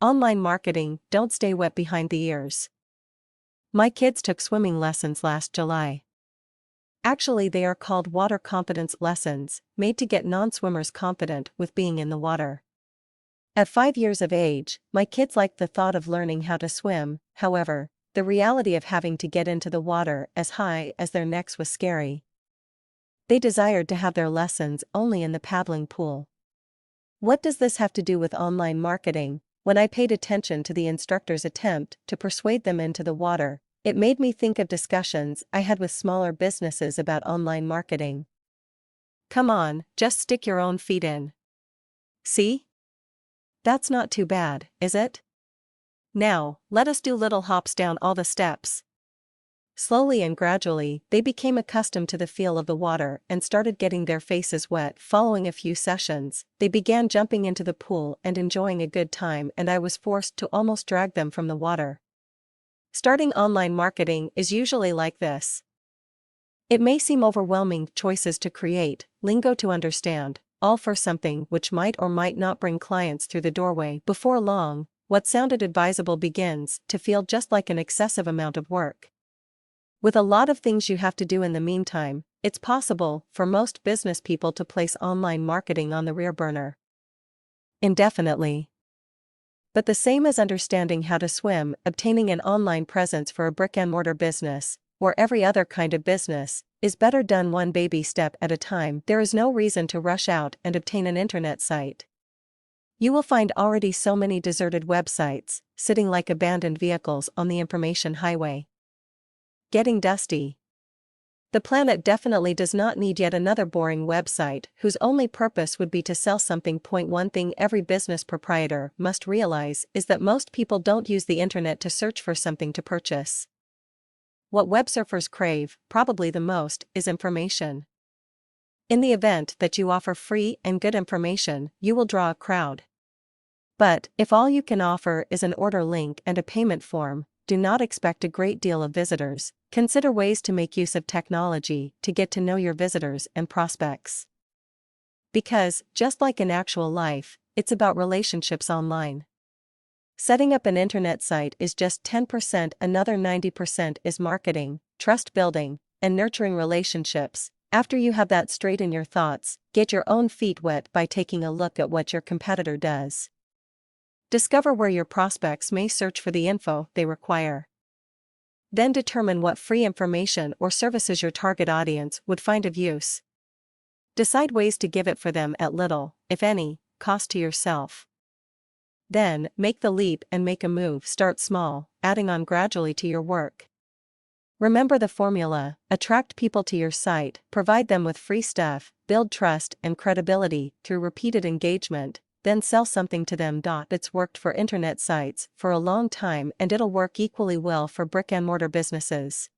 Online marketing, don't stay wet behind the ears. My kids took swimming lessons last July. Actually, they are called water competence lessons, made to get non-swimmers confident with being in the water. At 5 years of age, my kids liked the thought of learning how to swim. However, the reality of having to get into the water as high as their necks was scary. They desired to have their lessons only in the paddling pool. What does this have to do with online marketing? When I paid attention to the instructor's attempt to persuade them into the water, it made me think of discussions I had with smaller businesses about online marketing. Come on, just stick your own feet in. See? That's not too bad, is it? Now, let us do little hops down all the steps. Slowly and gradually, they became accustomed to the feel of the water and started getting their faces wet. Following a few sessions, they began jumping into the pool and enjoying a good time, and I was forced to almost drag them from the water. Starting online marketing is usually like this. It may seem overwhelming, choices to create, lingo to understand, all for something which might or might not bring clients through the doorway. Before long, what sounded advisable begins to feel just like an excessive amount of work. With a lot of things you have to do in the meantime, it's possible for most business people to place online marketing on the rear burner indefinitely. But the same as understanding how to swim, obtaining an online presence for a brick-and-mortar business, or every other kind of business, is better done one baby step at a time. There is no reason to rush out and obtain an internet site. You will find already so many deserted websites, sitting like abandoned vehicles on the information highway. Getting dusty. The planet definitely does not need yet another boring website whose only purpose would be to sell something. One thing every business proprietor must realize is that most people don't use the internet to search for something to purchase. What web surfers crave, probably the most, is information. In the event that you offer free and good information, you will draw a crowd. But if all you can offer is an order link and a payment form, do not expect a great deal of visitors. Consider ways to make use of technology to get to know your visitors and prospects. Because, just like in actual life, it's about relationships online. Setting up an internet site is just 10%, another 90% is marketing, trust building, and nurturing relationships. After you have that straight in your thoughts, get your own feet wet by taking a look at what your competitor does. Discover where your prospects may search for the info they require. Then determine what free information or services your target audience would find of use. Decide ways to give it for them at little, if any, cost to yourself. Then, make the leap and make a move. Start small, adding on gradually to your work. Remember the formula: attract people to your site, provide them with free stuff, build trust and credibility through repeated engagement, then sell something to them. It's worked for internet sites for a long time, and it'll work equally well for brick-and-mortar businesses.